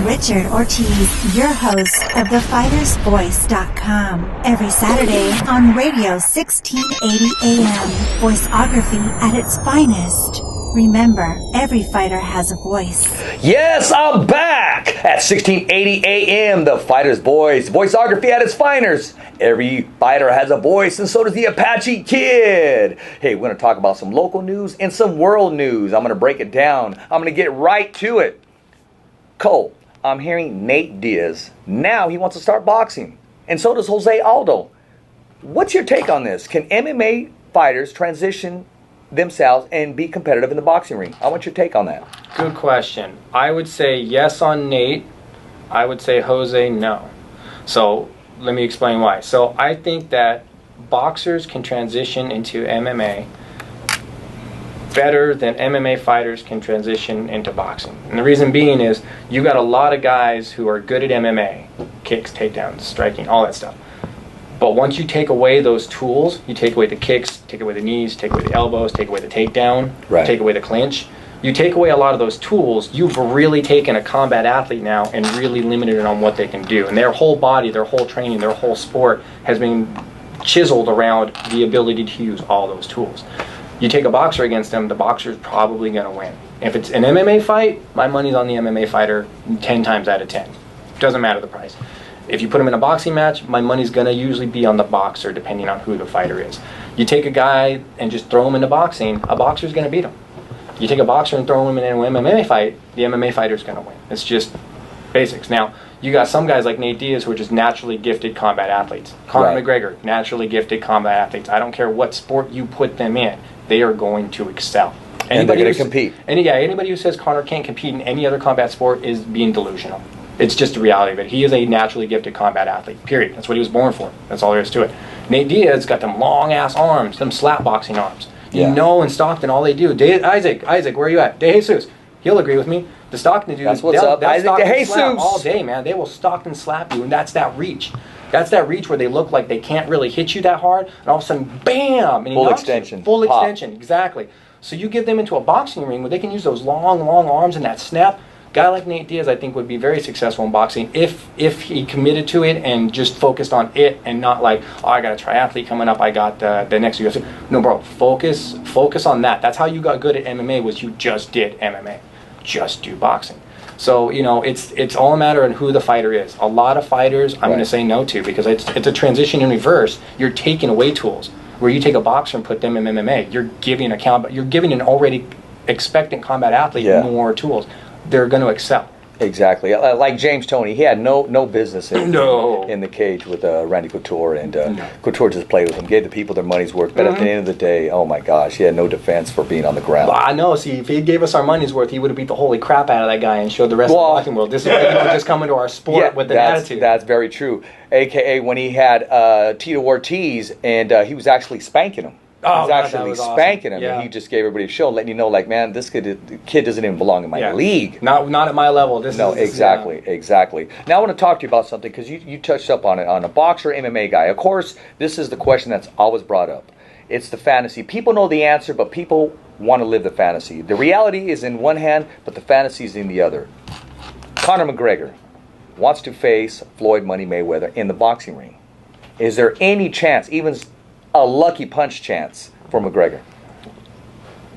Richard Ortiz, your host of thefightersvoice.com. Every Saturday on Radio 1680 AM. Voiceography at its finest. Remember, every fighter has a voice. Yes, I'm back at 1680 AM, The Fighter's Voice. Voiceography at its finest. Every fighter has a voice, and so does the Apache Kid. Hey, we're going to talk about some local news and some world news. I'm going to break it down. I'm going to get right to it. Cole, I'm hearing Nate Diaz. Now he wants to start boxing. And so does Jose Aldo. What's your take on this? Can MMA fighters transition themselves and be competitive in the boxing ring? I want your take on that. Good question. I would say yes on Nate. I would say Jose no. So let me explain why. So I think that boxers can transition into MMA better than MMA fighters can transition into boxing. And the reason being is you got a lot of guys who are good at MMA, kicks, takedowns, striking, all that stuff. But once you take away those tools, you take away the kicks, take away the knees, take away the elbows, take away the takedown, take away the clinch, you take away a lot of those tools, you've really taken a combat athlete now and really limited it on what they can do. And their whole body, their whole training, their whole sport has been chiseled around the ability to use all those tools. You take a boxer against them, the boxer's probably going to win. If it's an MMA fight, my money's on the MMA fighter 10 times out of 10. Doesn't matter the price. If you put him in a boxing match, my money's going to usually be on the boxer, depending on who the fighter is. You take a guy and just throw him into boxing, a boxer's going to beat him. You take a boxer and throw him in an MMA fight, the MMA fighter's going to win. It's just basics. Now, you got some guys like Nate Diaz who are just naturally gifted combat athletes. Conor McGregor, naturally gifted combat athletes. I don't care what sport you put them in, they are going to excel. And they're going to compete. Anybody who says Conor can't compete in any other combat sport is being delusional. It's just the reality of it. He is a naturally gifted combat athlete, period. That's what he was born for. That's all there is to it. Nate Diaz got them long-ass arms, them slap boxing arms. You know in Stockton, all they do. Isaac, where are you at? De Jesus. He'll agree with me. The Stockton dudes, that's what's up. Isaac De Jesus. All day, man. They will Stockton slap you, and that's that reach. That's that reach where they look like they can't really hit you that hard, and all of a sudden, bam! And full extension. Full extension, exactly. So you give them into a boxing ring where they can use those long arms and that snap. Guy like Nate Diaz, I think, would be very successful in boxing if he committed to it and just focused on it and not like, oh, I got a triathlete coming up, I got the next UFC. No, bro, focus on that. That's how you got good at MMA, was you just did MMA. Just do boxing. So, you know, it's all a matter of who the fighter is. A lot of fighters I'm going to say no to because it's a transition in reverse. You're taking away tools. Where you take a boxer and put them in MMA, you're giving an already expectant combat athlete more tools. They're going to excel. Exactly. Like James Toney, he had no business in the cage with Randy Couture, and Couture just played with him, gave the people their money's worth. But at the end of the day, oh my gosh, he had no defense for being on the ground. Well, I know. See, if he gave us our money's worth, he would have beat the holy crap out of that guy and showed the rest of the boxing world. This is why people just come into our sport with an attitude. That's very true. AKA when he had Tito Ortiz, and he was actually spanking him. He was actually spanking him, and he just gave everybody a show, letting you know, like, man, this kid doesn't even belong in my league. Not at my level. Exactly. Now I want to talk to you about something, because you touched up on it, on a boxer, MMA guy. Of course, this is the question that's always brought up. It's the fantasy. People know the answer, but people want to live the fantasy. The reality is in one hand, but the fantasy is in the other. Conor McGregor wants to face Floyd Money Mayweather in the boxing ring. Is there any chance, even a lucky punch chance, for McGregor?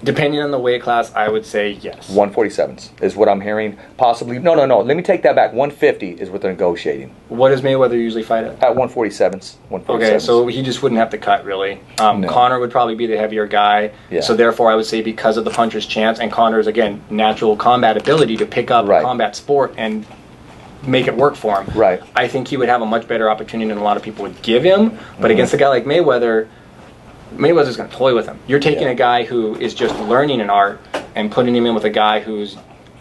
Depending on the weight class, I would say yes. 147s is what I'm hearing. Possibly. No. Let me take that back. 150 is what they're negotiating. What does Mayweather usually fight at? At 147s. Okay, so he just wouldn't have to cut, really. Conor would probably be the heavier guy. Yeah. So therefore, I would say because of the puncher's chance, and Conor's, again, natural combat ability to pick up a combat sport and make it work for him. Right. I think he would have a much better opportunity than a lot of people would give him. But against a guy like Mayweather's going to toy with him. You're taking a guy who is just learning an art and putting him in with a guy who's,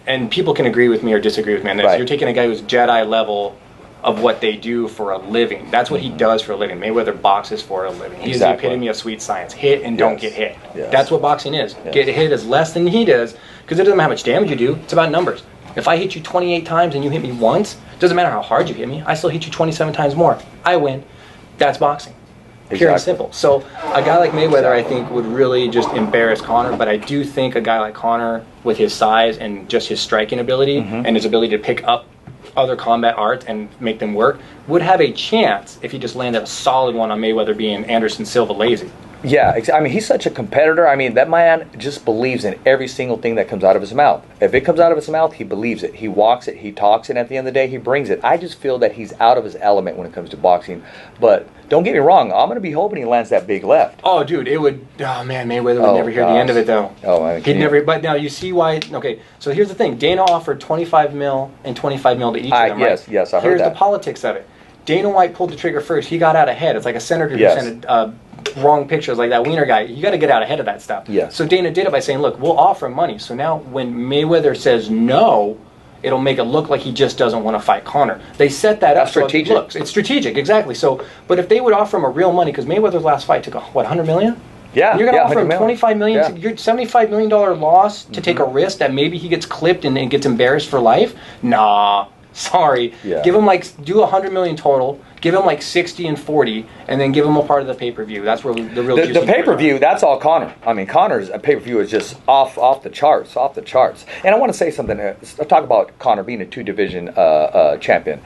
and people can agree with me or disagree with me on this, you're taking a guy who's Jedi level of what they do for a living. That's what he does for a living. Mayweather boxes for a living. He's the epitome of sweet science. Hit and don't get hit. Yes. That's what boxing is. Get hit is less than he does, because it doesn't matter how much damage you do. It's about numbers. If I hit you 28 times and you hit me once, it doesn't matter how hard you hit me. I still hit you 27 times more. I win. That's boxing. Pure and simple. So a guy like Mayweather, I think, would really just embarrass Conor. But I do think a guy like Conor, with his size and just his striking ability and his ability to pick up other combat arts and make them work, would have a chance if he just landed a solid one on Mayweather being Anderson Silva lazy. Yeah, I mean, he's such a competitor. I mean, that man just believes in every single thing that comes out of his mouth. If it comes out of his mouth, he believes it. He walks it, he talks it, and at the end of the day, he brings it. I just feel that he's out of his element when it comes to boxing. But don't get me wrong, I'm going to be hoping he lands that big left. Oh, dude, it would... Oh, man, Mayweather would never hear the end of it, though. Oh, man. He'd never... But now, you see why... Okay, so here's the thing. Dana offered 25 mil and 25 mil to each of them, right? Yes, I heard Here's that. the politics of it. Dana White pulled the trigger first. He got out ahead. It's like a senator who sent wrong pictures, like that Wiener guy. You got to get out ahead of that stuff. Yes. So Dana did it by saying, look, we'll offer him money. So now when Mayweather says no, it'll make it look like he just doesn't want to fight Conor. They set that up. Strategic. So it looks. It's strategic, exactly. So, but if they would offer him a real money, because Mayweather's last fight took, what, 100 million? Yeah. You're going to offer him 25 million, Yeah. your $75 million loss to take a risk that maybe he gets clipped and gets embarrassed for life? Nah. Sorry. Yeah. Give him do 100 million total. Give him 60 and 40, and then give him a part of the pay-per-view. That's where the real The pay-per-view, that's all Conor. I mean, Conor's pay-per-view is just off the charts, And I want to say something. Talk about Conor being a two-division champion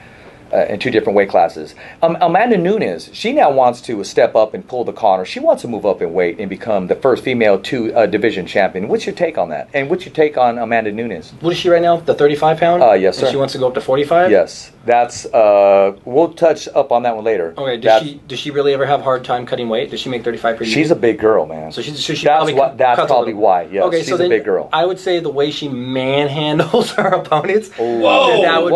in two different weight classes. Amanda Nunes, she now wants to step up and pull the Conor. She wants to move up in weight and become the first female two-division champion. What's your take on that? And what's your take on Amanda Nunes? What is she right now? The 35-pound? Yes, sir. And she wants to go up to 45? Yes. That's we'll touch up on that one later. Okay. Does she really ever have a hard time cutting weight? Does she make 35 per year? She's a big girl, man. So she that's probably why. Yes, okay, she's so a big girl. I would say the way she manhandles her opponents. Whoa, that would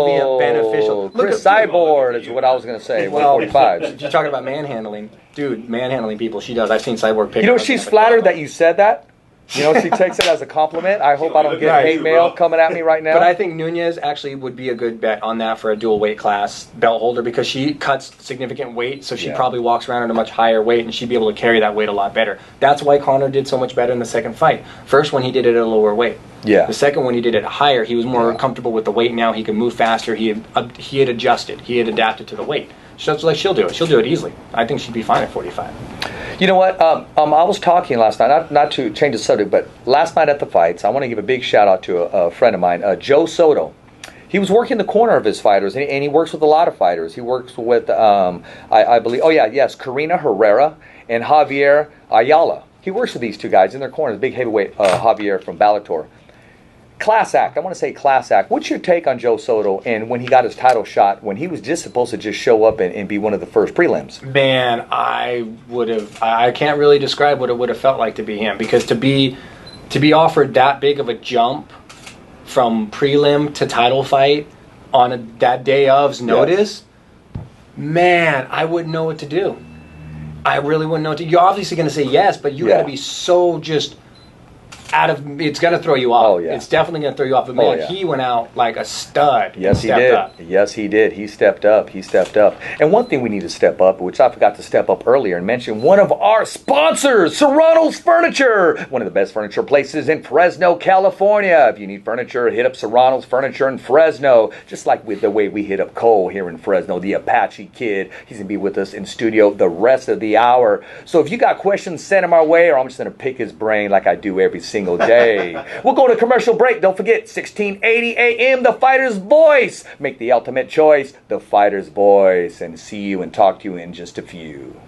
be a beneficial. Chris Cyborg is what I was going to say. Well, 145. You're talking about manhandling, dude. Manhandling people. She does. I've seen Cyborg pick. You know, she's flattered that you said that. You know, she takes it as a compliment. I hope I don't get hate mail coming at me right now. But I think Nunes actually would be a good bet on that for a dual weight class belt holder because she cuts significant weight, so she probably walks around at a much higher weight, and she'd be able to carry that weight a lot better. That's why Conor did so much better in the second fight. First one, he did it at a lower weight. Yeah. The second one, he did it higher. He was more comfortable with the weight now. He could move faster. He had adjusted. He had adapted to the weight. So she'll do it. She'll do it easily. I think she'd be fine at 45. You know what? I was talking last night, not to change the subject, but last night at the fights, I want to give a big shout out to a friend of mine, Joe Soto. He was working the corner of his fighters, and he works with a lot of fighters. He works with, I believe, Karina Herrera and Javier Ayala. He works with these two guys in their corners, big heavyweight Javier from Bellator. Class act. I want to say class act. What's your take on Joe Soto and when he got his title shot, when he was just supposed to just show up and be one of the first prelims? Man, I can't really describe what it would have felt like to be him, because to be offered that big of a jump from prelim to title fight on that day of's notice, man, I wouldn't know what to do. I really wouldn't know what to do. You're obviously going to say yes, but you got to be so just it's going to throw you off. Oh, yeah. It's definitely going to throw you off. But man, he went out like a stud. Yes, he did. Yes, he did. He stepped up. And one thing we need to step up, which I forgot to step up earlier and mention, one of our sponsors, Serrano's Furniture, one of the best furniture places in Fresno, California. If you need furniture, hit up Serrano's Furniture in Fresno, just like with the way we hit up Cole here in Fresno, the Apache Kid. He's going to be with us in studio the rest of the hour. So if you got questions, send them our way, or I'm just going to pick his brain like I do every single day. We'll go to commercial break. Don't forget, 1680 AM, The Fighter's Voice. Make the ultimate choice, The Fighter's Voice. And see you and talk to you in just a few.